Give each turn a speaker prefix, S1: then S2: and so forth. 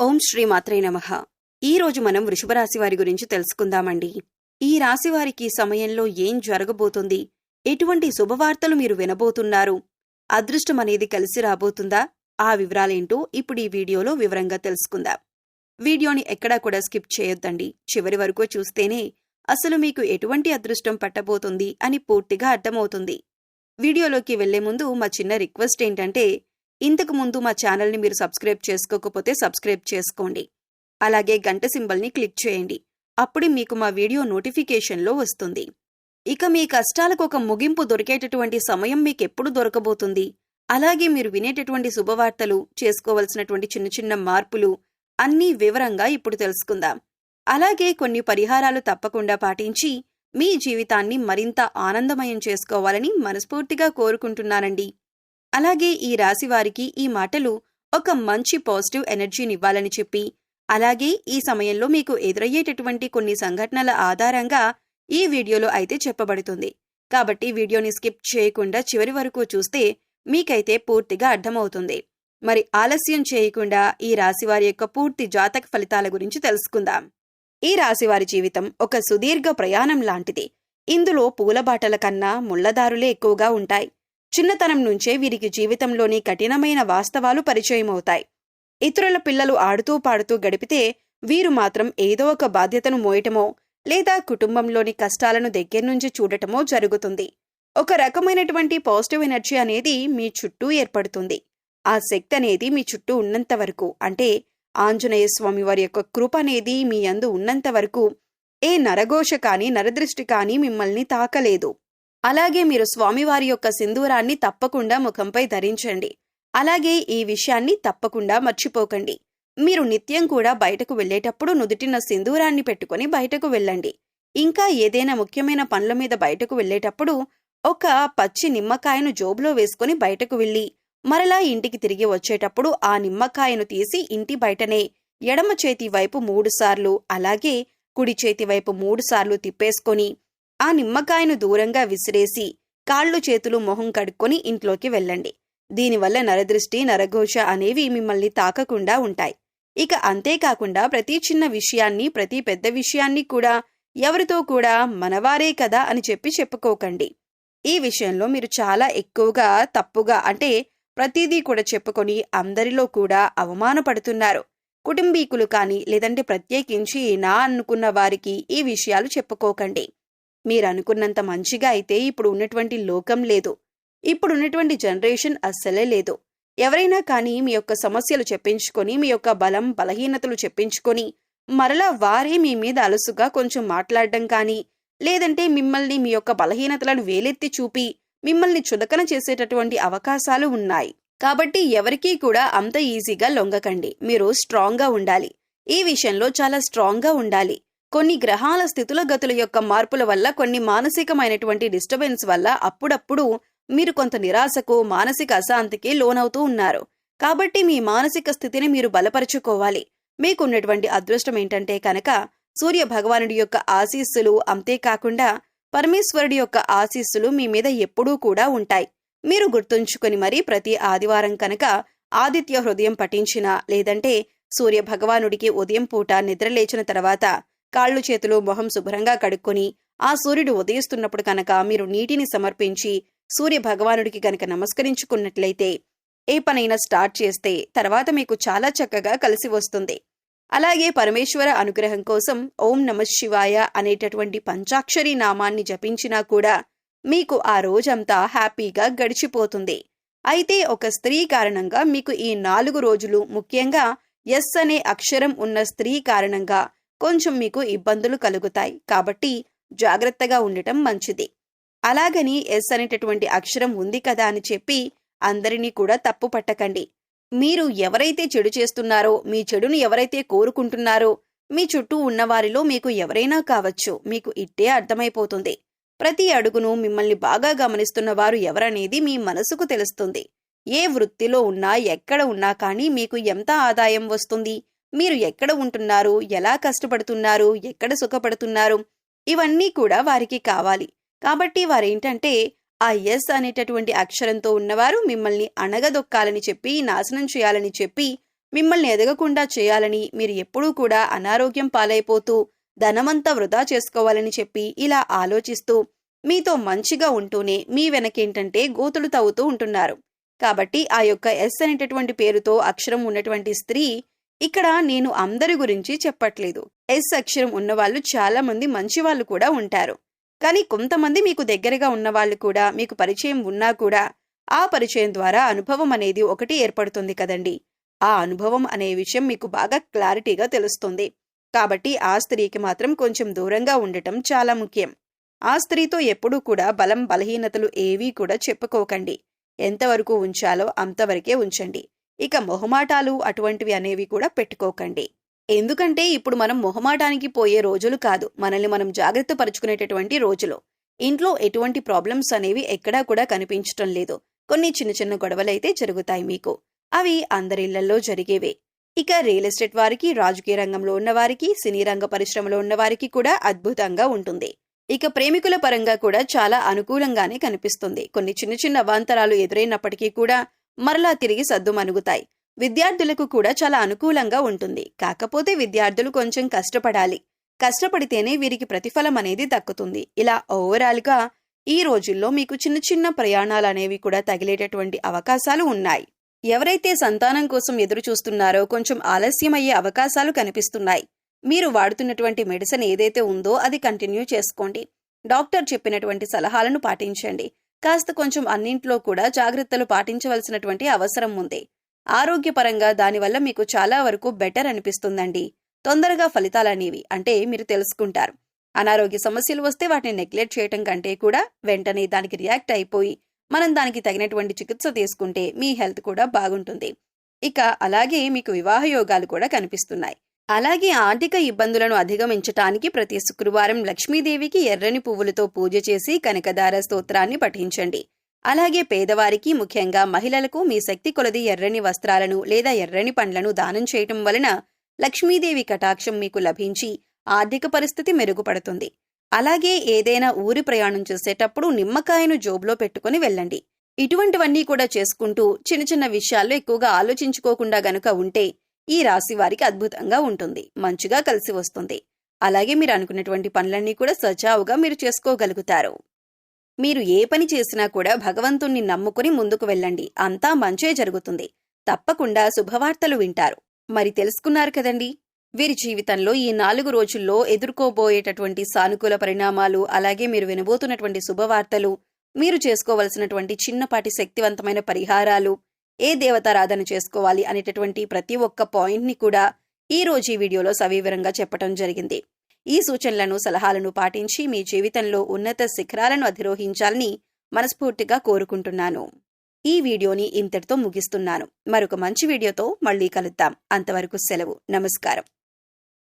S1: ఓం శ్రీ మాత్రే నమః. ఈ రోజు మనం వృషభ రాశి వారి గురించి తెలుసుకుందామండి. ఈ రాశి వారికి సమయంలో ఏం జరగబోతుంది, ఎటువంటి శుభవార్తలు మీరు వినబోతున్నారు, అదృష్టం అనేది కలిసి రాబోతుందా, ఆ వివరాలేంటో ఇప్పుడు ఈ వీడియోలో వివరంగా తెలుసుకుందాం. వీడియోని ఎక్కడా కూడా స్కిప్ చేయొద్దండి. చివరి వరకు చూస్తేనే అసలు మీకు ఎటువంటి అదృష్టం పట్టబోతుంది అని పూర్తిగా అర్థమవుతుంది. వీడియోలోకి వెళ్లే ముందు మా చిన్న రిక్వెస్ట్ ఏంటంటే, ఇంతకు ముందు మా ఛానల్ని మీరు సబ్స్క్రైబ్ చేసుకోకపోతే సబ్స్క్రైబ్ చేసుకోండి. అలాగే గంట సింబల్ని క్లిక్ చేయండి. అప్పుడు మీకు మా వీడియో నోటిఫికేషన్లో వస్తుంది. ఇక మీ కష్టాలకు ఒక ముగింపు దొరికేటటువంటి సమయం మీకెప్పుడు దొరకబోతుంది, అలాగే మీరు వినేటటువంటి శుభవార్తలు, చేసుకోవలసినటువంటి చిన్న చిన్న మార్పులు అన్నీ వివరంగా ఇప్పుడు తెలుసుకుందాం. అలాగే కొన్ని పరిహారాలు తప్పకుండా పాటించి మీ జీవితాన్ని మరింత ఆనందమయం చేసుకోవాలని మనస్ఫూర్తిగా కోరుకుంటున్నానండి. అలాగే ఈ రాశి వారికి ఈ మాటలు ఒక మంచి పాజిటివ్ ఎనర్జీనివ్వాలని చెప్పి, అలాగే ఈ సమయంలో మీకు ఎదురయ్యేటటువంటి కొన్ని సంఘటనల ఆధారంగా ఈ వీడియోలో అయితే చెప్పబడుతుంది. కాబట్టి వీడియోని స్కిప్ చేయకుండా చివరి వరకు చూస్తే మీకైతే పూర్తిగా అర్థమవుతుంది. మరి ఆలస్యం చేయకుండా ఈ రాశివారి యొక్క పూర్తి జాతక ఫలితాల గురించి తెలుసుకుందాం. ఈ రాశివారి జీవితం ఒక సుదీర్ఘ ప్రయాణం లాంటిది. ఇందులో పూలబాటల కన్నా ముళ్లదారులే ఎక్కువగా ఉంటాయి. చిన్నతనం నుంచే వీరికి జీవితంలోని కఠినమైన వాస్తవాలు పరిచయమవుతాయి. ఇతరుల పిల్లలు ఆడుతూ పాడుతూ గడిపితే వీరు మాత్రం ఏదో ఒక బాధ్యతను మోయటమో లేదా కుటుంబంలోని కష్టాలను దగ్గర్నుంచి చూడటమో జరుగుతుంది. ఒక రకమైనటువంటి పాజిటివ్ ఎనర్జీ అనేది మీ చుట్టూ ఏర్పడుతుంది. ఆ శక్తి అనేది మీ చుట్టూ ఉన్నంత వరకు, అంటే ఆంజనేయ స్వామి వారి యొక్క కృప అనేది మీ యందు ఉన్నంత వరకు ఏ నరఘోష కానీ నరదృష్టి కానీ మిమ్మల్ని తాకలేదు. అలాగే మీరు స్వామివారి యొక్క సింధూరాన్ని తప్పకుండా ముఖంపై ధరించండి. అలాగే ఈ విషయాన్ని తప్పకుండా మర్చిపోకండి. మీరు నిత్యం కూడా బయటకు వెళ్లేటప్పుడు నుదుటిన సింధూరాన్ని పెట్టుకుని బయటకు వెళ్ళండి. ఇంకా ఏదైనా ముఖ్యమైన పనుల మీద బయటకు వెళ్లేటప్పుడు ఒక పచ్చి నిమ్మకాయను జోబులో వేసుకుని బయటకు వెళ్లి మరలా ఇంటికి తిరిగి వచ్చేటప్పుడు ఆ నిమ్మకాయను తీసి ఇంటి బయటనే ఎడమ చేతి వైపు 3 సార్లు, అలాగే కుడి చేతి వైపు 3 సార్లు తిప్పేసుకొని ఆ నిమ్మకాయను దూరంగా విసిరేసి కాళ్ళు చేతులు మొహం కడుక్కొని ఇంట్లోకి వెళ్ళండి. దీనివల్ల నరదృష్టి నరఘోష అనేవి మిమ్మల్ని తాకకుండా ఉంటాయి. ఇక అంతేకాకుండా ప్రతి చిన్న విషయాన్ని, ప్రతి పెద్ద విషయాన్ని కూడా ఎవరితో కూడా మనవారే కదా అని చెప్పుకోకండి. ఈ విషయంలో మీరు చాలా ఎక్కువగా తప్పుగా, అంటే ప్రతిదీ కూడా చెప్పుకొని అందరిలో కూడా అవమానపడుతున్నారు. కుటుంబీకులు కానీ లేదంటే ప్రత్యేకించి నా అనుకున్న వారికి ఈ విషయాలు చెప్పుకోకండి. మీరనుకున్నంత మంచిగా అయితే ఇప్పుడు ఉన్నటువంటి లోకం లేదు. ఇప్పుడున్నటువంటి జనరేషన్ అస్సలే లేదు. ఎవరైనా కానీ మీ యొక్క సమస్యలు చెప్పించుకొని, మీ యొక్క బలం బలహీనతలు చెప్పించుకొని మరలా వారే మీ మీద అలుసుగా కొంచెం మాట్లాడడం కానీ, లేదంటే మిమ్మల్ని మీ యొక్క బలహీనతలను వేలెత్తి చూపి మిమ్మల్ని చులకన చేసేటటువంటి అవకాశాలు ఉన్నాయి. కాబట్టి ఎవరికీ కూడా అంత ఈజీగా లొంగకండి. మీరు స్ట్రాంగ్గా ఉండాలి. ఈ విషయంలో చాలా స్ట్రాంగ్గా ఉండాలి. కొన్ని గ్రహాల స్థితుల గతుల యొక్క మార్పుల వల్ల, కొన్ని మానసికమైనటువంటి డిస్టర్బెన్స్ వల్ల అప్పుడప్పుడు మీరు కొంత నిరాశకు, మానసిక అశాంతికి లోనవుతూ ఉన్నారు. కాబట్టి మీ మానసిక స్థితిని మీరు బలపరుచుకోవాలి. మీకున్నటువంటి అదృష్టం ఏంటంటే కనుక సూర్య భగవానుడి యొక్క ఆశీస్సులు, అంతేకాకుండా పరమేశ్వరుడి యొక్క ఆశీస్సులు మీ మీద ఎప్పుడూ కూడా ఉంటాయి. మీరు గుర్తుంచుకొని మరీ ప్రతి ఆదివారం కనుక ఆదిత్య హృదయం పఠించిన, లేదంటే సూర్య భగవానుడికి ఉదయం పూట నిద్రలేచిన తర్వాత కాళ్ళు చేతులు మొహం శుభ్రంగా కడుక్కొని ఆ సూర్యుడు ఉదయిస్తున్నప్పుడు కనుక మీరు నీటిని సమర్పించి సూర్య భగవానుడికి కనుక నమస్కరించుకున్నట్లయితే ఏ పనైనా స్టార్ట్ చేస్తే తర్వాత మీకు చాలా చక్కగా కలిసి వస్తుంది. అలాగే పరమేశ్వర అనుగ్రహం కోసం ఓం నమః శివాయ అనేటటువంటి పంచాక్షరి నామాన్ని జపించినా కూడా మీకు ఆ రోజంతా హ్యాపీగా గడిచిపోతుంది. అయితే ఒక స్త్రీ కారణంగా మీకు ఈ 4 రోజులు, ముఖ్యంగా ఎస్ అనే అక్షరం ఉన్న స్త్రీ కారణంగా కొంచెం మీకు ఇబ్బందులు కలుగుతాయి. కాబట్టి జాగ్రత్తగా ఉండటం మంచిది. అలాగని ఎస్ అనేటటువంటి అక్షరం ఉంది కదా అని చెప్పి అందరినీ కూడా తప్పు పట్టకండి. మీరు ఎవరైతే చెడు చేస్తున్నారో, మీ చెడును ఎవరైతే కోరుకుంటున్నారో, మీ చుట్టూ ఉన్నవారిలో మీకు ఎవరైనా కావచ్చు, మీకు ఇట్టే అర్థమైపోతుంది. ప్రతి అడుగును మిమ్మల్ని బాగా గమనిస్తున్న వారు ఎవరనేది మీ మనసుకు తెలుస్తుంది. ఏ వృత్తిలో ఉన్నా, ఎక్కడ ఉన్నా కానీ మీకు ఎంత ఆదాయం వస్తుంది, మీరు ఎక్కడ ఉంటున్నారు, ఎలా కష్టపడుతున్నారు, ఎక్కడ సుఖపడుతున్నారు, ఇవన్నీ కూడా వారికి కావాలి. కాబట్టి వారేంటంటే ఆ ఎస్ అనేటటువంటి అక్షరంతో ఉన్నవారు మిమ్మల్ని అణగదొక్కాలని చెప్పి, నాశనం చేయాలని చెప్పి మిమ్మల్ని ఎదగకుండా చేయాలని, మీరు ఎప్పుడూ కూడా అనారోగ్యం పాలైపోతూ ధనమంతా వృధా చేసుకోవాలని చెప్పి ఇలా ఆలోచిస్తూ మీతో మంచిగా ఉంటూనే మీ వెనకేంటంటే గోతులు తవ్వుతూ ఉంటున్నారు. కాబట్టి ఆ యొక్క ఎస్ అనేటటువంటి పేరుతో అక్షరం ఉన్నటువంటి స్త్రీ ఇక్కడ నేను అందరి గురించి చెప్పట్లేదు. ఎస్ అక్షరం ఉన్నవాళ్ళు చాలా మంది మంచి వాళ్ళు కూడా ఉంటారు. కానీ కొంతమంది మీకు దగ్గరగా ఉన్నవాళ్ళు కూడా, మీకు పరిచయం ఉన్నా కూడా ఆ పరిచయం ద్వారా అనుభవం అనేది ఒకటి ఏర్పడుతుంది కదండి. ఆ అనుభవం అనే విషయం మీకు బాగా క్లారిటీగా తెలుస్తుంది. కాబట్టి ఆ స్త్రీకి మాత్రం కొంచెం దూరంగా ఉండటం చాలా ముఖ్యం. ఆ స్త్రీతో ఎప్పుడూ కూడా బలం బలహీనతలు ఏవీ కూడా చెప్పుకోకండి. ఎంతవరకు ఉంచాలో అంతవరకే ఉంచండి. ఇక మొహమాటాలు అటువంటివి అనేవి కూడా పెట్టుకోకండి. ఎందుకంటే ఇప్పుడు మనం మొహమాటానికి పోయే రోజులు కాదు, మనల్ని మనం జాగ్రత్త పరుచుకునేటటువంటి రోజులు. ఇంట్లో ఎటువంటి ప్రాబ్లమ్స్ అనేవి ఎక్కడా కూడా కనిపించటం లేదు. కొన్ని చిన్న చిన్న గొడవలైతే జరుగుతాయి మీకు. అవి అందరిళ్లలో జరిగేవే. ఇక రియల్ ఎస్టేట్ వారికి, రాజకీయ రంగంలో ఉన్నవారికి, సినీ రంగ పరిశ్రమలో ఉన్నవారికి కూడా అద్భుతంగా ఉంటుంది. ఇక ప్రేమికుల పరంగా కూడా చాలా అనుకూలంగానే కనిపిస్తుంది. కొన్ని చిన్న చిన్న అవాంతరాలు ఎదురైనప్పటికీ కూడా మరలా తిరిగి సద్దుమణుగుతాయి. విద్యార్థులకు కూడా చాలా అనుకూలంగా ఉంటుంది. కాకపోతే విద్యార్థులు కొంచెం కష్టపడాలి. కష్టపడితేనే వీరికి ప్రతిఫలం అనేది దక్కుతుంది. ఇలా ఓవరాల్ గా ఈ రోజుల్లో మీకు చిన్న చిన్న ప్రయాణాలు అనేవి కూడా తగిలేటటువంటి అవకాశాలు ఉన్నాయి. ఎవరైతే సంతానం కోసం ఎదురు చూస్తున్నారో కొంచెం ఆలస్యమయ్యే అవకాశాలు కనిపిస్తున్నాయి. మీరు వాడుతున్నటువంటి మెడిసిన్ ఏదైతే ఉందో అది కంటిన్యూ చేసుకోండి. డాక్టర్ చెప్పినటువంటి సలహాలను పాటించండి. కాస్త కొంచెం అన్నింట్లో కూడా జాగ్రత్తలు పాటించవలసినటువంటి అవసరం ఉంది. ఆరోగ్యపరంగా దానివల్ల మీకు చాలా వరకు బెటర్ అనిపిస్తుందండి. తొందరగా ఫలితాలనేవి అంటే మీరు తెలుసుకుంటారు. అనారోగ్య సమస్యలు వస్తే వాటిని నెగ్లెక్ట్ చేయటం కంటే కూడా వెంటనే దానికి రియాక్ట్ అయిపోయి మనం దానికి తగినటువంటి చికిత్స తీసుకుంటే మీ హెల్త్ కూడా బాగుంటుంది. ఇక అలాగే మీకు వివాహ యోగాలు కూడా కనిపిస్తున్నాయి. అలాగే ఆర్థిక ఇబ్బందులను అధిగమించటానికి ప్రతి శుక్రవారం లక్ష్మీదేవికి ఎర్రని పువ్వులతో పూజ చేసి కనకదార స్తోత్రాన్ని పఠించండి. అలాగే పేదవారికి, ముఖ్యంగా మహిళలకు మీ శక్తి కొలది ఎర్రని వస్త్రాలను లేదా ఎర్రని పండ్లను దానం చేయటం వలన లక్ష్మీదేవి కటాక్షం మీకు లభించి ఆర్థిక పరిస్థితి మెరుగుపడుతుంది. అలాగే ఏదైనా ఊరి ప్రయాణం చేసేటప్పుడు నిమ్మకాయను జోబులో పెట్టుకుని వెళ్ళండి. ఇటువంటివన్నీ కూడా చేసుకుంటూ చిన్న చిన్న విషయాల్లో ఎక్కువగా ఆలోచించుకోకుండా గనుక ఉంటే ఈ రాశి వారికి అద్భుతంగా ఉంటుంది. మంచిగా కలిసి వస్తుంది. అలాగే మీరు అనుకున్నటువంటి పనులన్నీ కూడా సజావుగా మీరు చేసుకోగలుగుతారు. మీరు ఏ పని చేసినా కూడా భగవంతుణ్ణి నమ్ముకుని ముందుకు వెళ్ళండి. అంతా మంచే జరుగుతుంది. తప్పకుండా శుభవార్తలు వింటారు. మరి తెలుసుకున్నారు కదండి, వీరి జీవితంలో ఈ 4 రోజుల్లో ఎదుర్కోబోయేటటువంటి సానుకూల పరిణామాలు, అలాగే మీరు వినబోతున్నటువంటి శుభవార్తలు, మీరు చేసుకోవలసినటువంటి చిన్నపాటి శక్తివంతమైన పరిహారాలు, ఏ దేవతారాధన చేసుకోవాలి అనేటటువంటి ప్రతి ఒక్క పాయింట్ని కూడా ఈ రోజు ఈ వీడియోలో సవివరంగా చెప్పటం జరిగింది. ఈ సూచనలను, సలహాలను పాటించి మీ జీవితంలో ఉన్నత శిఖరాలను అధిరోహించాలని మనస్ఫూర్తిగా కోరుకుంటున్నాను. ఈ వీడియోని ఇంతటితో ముగిస్తున్నాను. మరొక మంచి వీడియోతో మళ్ళీ కలుద్దాం. అంతవరకు సెలవు. నమస్కారం.